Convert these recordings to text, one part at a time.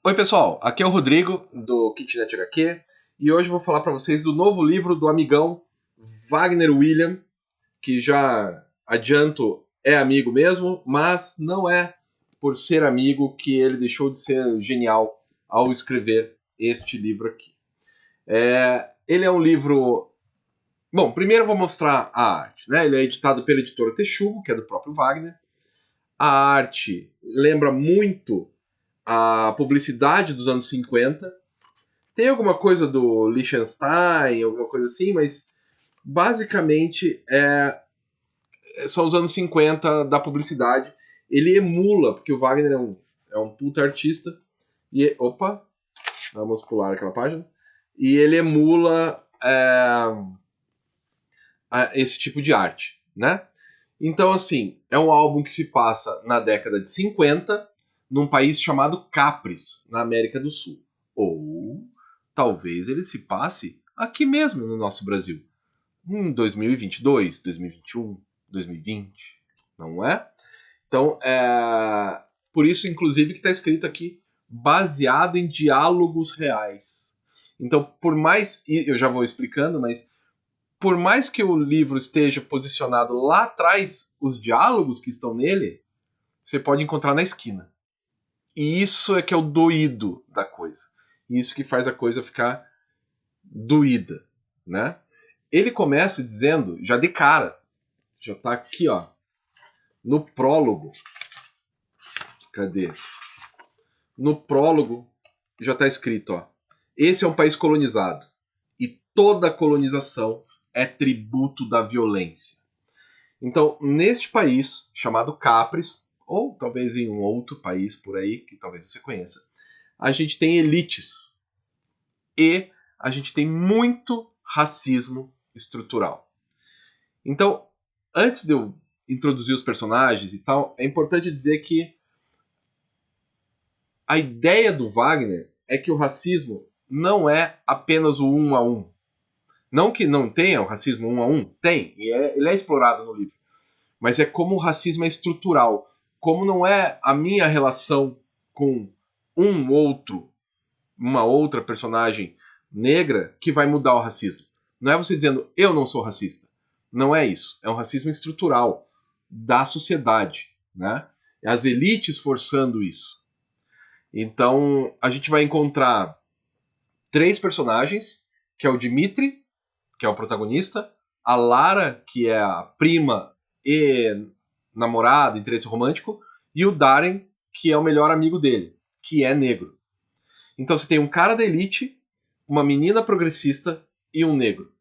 Oi pessoal, aqui é o Rodrigo do Kitnet HQ e hoje eu vou falar para vocês do novo livro do amigão Wagner William, que já adianto é amigo mesmo, mas não é por ser amigo que ele deixou de ser genial ao escrever este livro aqui. Ele é um livro... Bom, primeiro eu vou mostrar a arte, né? Ele é editado pela editora Texugo, que é do próprio Wagner. A arte lembra muito a publicidade dos anos 50. Tem alguma coisa do Liechtenstein, alguma coisa assim, mas basicamente são os anos 50 da publicidade. Ele emula, porque o Wagner é um puta artista. Opa, vamos pular aquela página. E ele emula esse tipo de arte, né? Então, assim, é um álbum que se passa na década de 50, num país chamado Capres, na América do Sul. Ou talvez ele se passe aqui mesmo no nosso Brasil, em 2022, 2021, 2020, não é? Então, por isso, inclusive, que está escrito aqui, baseado em diálogos reais. Então, por mais... Eu já vou explicando, mas por mais que o livro esteja posicionado lá atrás, os diálogos que estão nele, você pode encontrar na esquina. E isso é que é o doído da coisa. Isso que faz a coisa ficar doída, né? Ele começa dizendo, já de cara, já tá aqui, ó, no prólogo. Cadê? No prólogo já tá escrito, ó, esse é um país colonizado e toda colonização é tributo da violência. Então, neste país chamado Capres, ou talvez em um outro país por aí, que talvez você conheça, a gente tem elites e a gente tem muito racismo estrutural. Então, antes de eu introduzir os personagens e tal, é importante dizer que a ideia do Wagner é que o racismo não é apenas o 1 a 1. Não que não tenha o racismo 1 a 1, tem, e ele é explorado no livro. Mas é como o racismo é estrutural. Como não é a minha relação com uma outra personagem negra que vai mudar o racismo. Não é você dizendo, eu não sou racista. Não é isso. É um racismo estrutural da sociedade, né? As elites forçando isso. Então, a gente vai encontrar 3 personagens, que é o Dimitri, que é o protagonista, a Lara, que é a prima e namorada, interesse romântico, e o Darren, que é o melhor amigo dele, que é negro. Então você tem um cara da elite, uma menina progressista e um negro.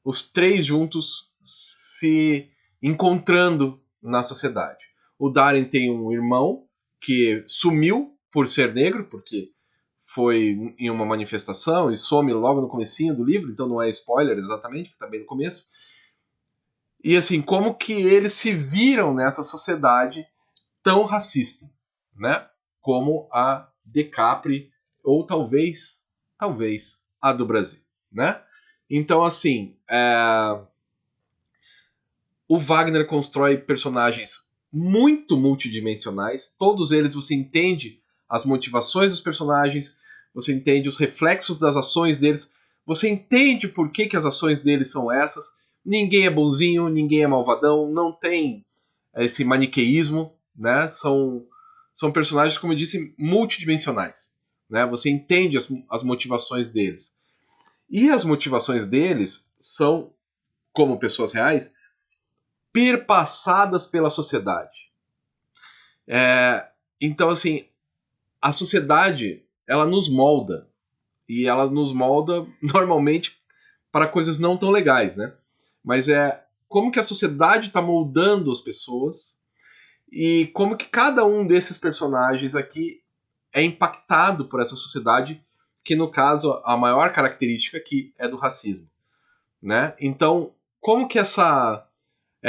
Os 3 juntos se encontrando na sociedade. O Darren tem um irmão que sumiu por ser negro, porque foi em uma manifestação e some logo no comecinho do livro, então não é spoiler exatamente, que tá bem no começo. E assim, como que eles se viram nessa sociedade tão racista, né? Como a de Capri, ou talvez a do Brasil, né? Então, assim, o Wagner constrói personagens muito multidimensionais, todos eles você entende as motivações dos personagens, você entende os reflexos das ações deles, você entende por que as ações deles são essas. Ninguém é bonzinho, ninguém é malvadão, não tem esse maniqueísmo, né? São personagens, como eu disse, multidimensionais, né? Você entende as motivações deles. E as motivações deles são, como pessoas reais, perpassadas pela sociedade. Então, assim, a sociedade, ela nos molda. E ela nos molda, normalmente, para coisas não tão legais, né? Mas como que a sociedade está moldando as pessoas e como que cada um desses personagens aqui é impactado por essa sociedade, que no caso a maior característica aqui é do racismo, né? Então, como que essa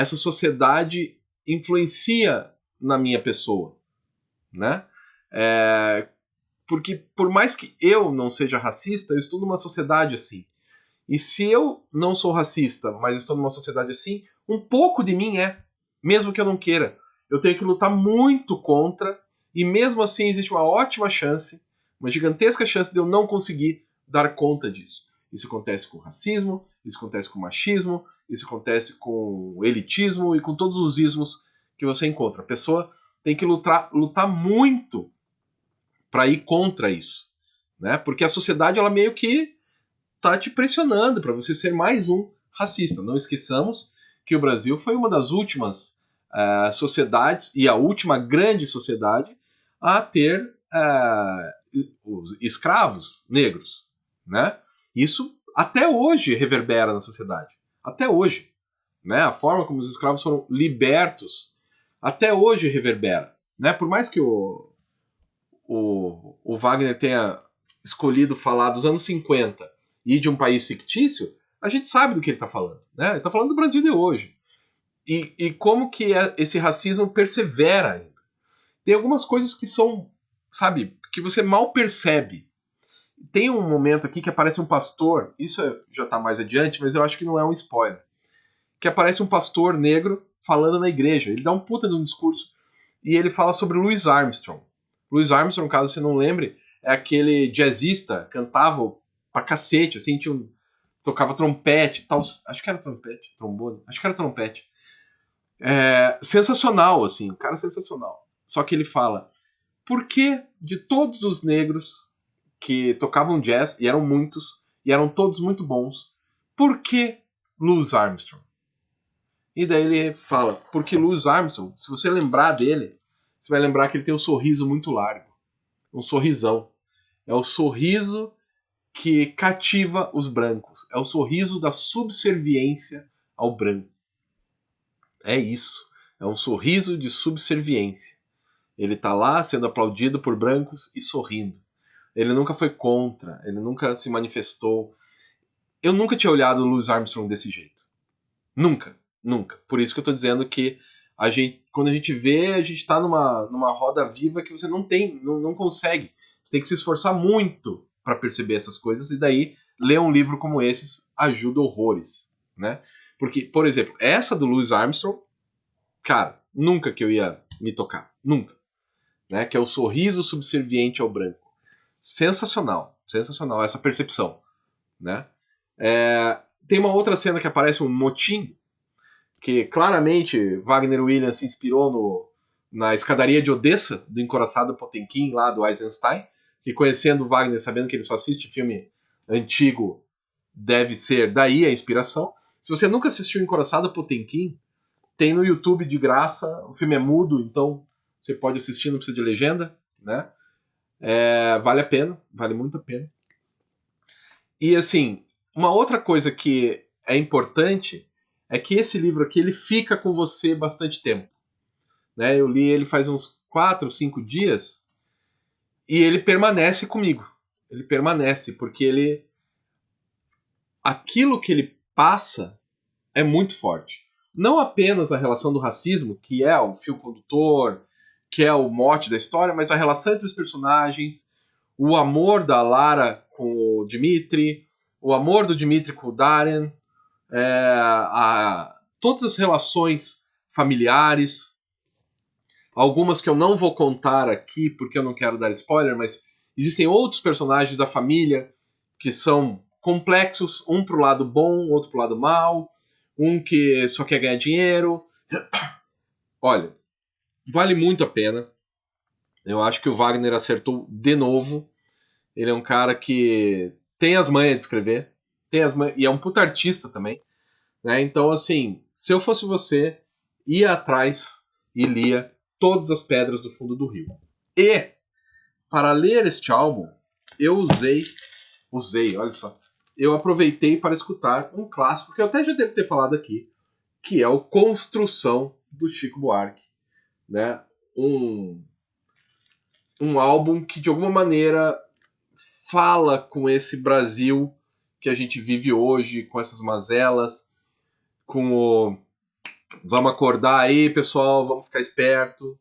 sociedade influencia na minha pessoa, né? Porque por mais que eu não seja racista, eu estou numa sociedade assim. E se eu não sou racista, mas estou numa sociedade assim, um pouco de mim mesmo que eu não queira. Eu tenho que lutar muito contra, e mesmo assim existe uma ótima chance Uma gigantesca chance de eu não conseguir dar conta disso. Isso acontece com o racismo, isso acontece com o machismo, isso acontece com o elitismo e com todos os ismos que você encontra. A pessoa tem que lutar muito para ir contra isso, né? Porque a sociedade ela meio que tá te pressionando para você ser mais um racista. Não esqueçamos que o Brasil foi uma das últimas sociedades e a última grande sociedade a ter os escravos negros, né? Isso até hoje reverbera na sociedade. Até hoje. Né? A forma como os escravos foram libertos até hoje reverbera. Né? Por mais que o Wagner tenha escolhido falar dos anos 50 e de um país fictício, a gente sabe do que ele está falando. Né? Ele está falando do Brasil de hoje. E como que esse racismo persevera ainda. Tem algumas coisas que são, sabe, que você mal percebe. Tem um momento aqui que aparece um pastor, isso já está mais adiante, mas eu acho que não é um spoiler, que aparece um pastor negro falando na igreja. Ele dá um puta de um discurso e ele fala sobre Louis Armstrong. Louis Armstrong, caso você não lembre, é aquele jazzista, cantava pra cacete, assim, tocava trompete, tal, acho que era trompete, trombone, acho que era trompete. Sensacional, assim, um cara sensacional. Só que ele fala, por que de todos os negros que tocavam jazz, e eram muitos, e eram todos muito bons, por que Louis Armstrong? E daí ele fala, porque Louis Armstrong, se você lembrar dele, você vai lembrar que ele tem um sorriso muito largo. Um sorrisão. É o sorriso que cativa os brancos. É o sorriso da subserviência ao branco. É isso. É um sorriso de subserviência. Ele tá lá sendo aplaudido por brancos e sorrindo. Ele nunca foi contra, ele nunca se manifestou. Eu nunca tinha olhado o Louis Armstrong desse jeito. Nunca. Nunca. Por isso que eu tô dizendo que quando a gente vê, a gente tá numa roda viva que você não consegue. Você tem que se esforçar muito para perceber essas coisas, e daí ler um livro como esses ajuda horrores, né? Porque, por exemplo, essa do Louis Armstrong, cara, nunca que eu ia me tocar. Nunca. Né? Que é o sorriso subserviente ao branco. Sensacional. Sensacional essa percepção, né? Tem uma outra cena que aparece um motim, que claramente Wagner Williams se inspirou na escadaria de Odessa, do encoraçado Potemkin, lá do Eisenstein, que conhecendo Wagner, sabendo que ele só assiste filme antigo, deve ser daí a inspiração. Se você nunca assistiu Encoraçado Potemkin, tem no YouTube de graça, o filme é mudo, então você pode assistir, não precisa de legenda, né? Vale a pena, vale muito a pena. E assim, uma outra coisa que é importante é que esse livro aqui ele fica com você bastante tempo. Né? Eu li ele faz uns 4, 5 dias e ele permanece comigo. Ele permanece, porque aquilo que ele passa é muito forte. Não apenas a relação do racismo, que é o fio condutor, que é o mote da história, mas a relação entre os personagens, o amor da Lara com o Dmitri, o amor do Dmitri com o Darren, todas as relações familiares, algumas que eu não vou contar aqui porque eu não quero dar spoiler, mas existem outros personagens da família que são complexos, um pro lado bom, outro pro lado mal, um que só quer ganhar dinheiro. Olha, vale muito a pena. Eu acho que o Wagner acertou de novo. Ele é um cara que tem as manhas de escrever, e é um puta artista também. Né? Então, assim, se eu fosse você, ia atrás e lia Todas as Pedras do Fundo do Rio. E, para ler este álbum, eu olha só, eu aproveitei para escutar um clássico que eu até já devo ter falado aqui, que é o Construção, do Chico Buarque. Né? Um álbum que, de alguma maneira, fala com esse Brasil que a gente vive hoje, com essas mazelas, com o vamos acordar aí, pessoal, vamos ficar esperto.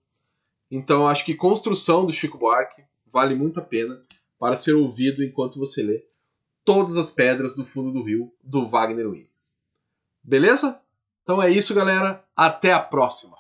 Então, eu acho que Construção, do Chico Buarque, vale muito a pena para ser ouvido enquanto você lê Todas as Pedras do Fundo do Rio, do Wagner Williams. Beleza? Então é isso, galera. Até a próxima!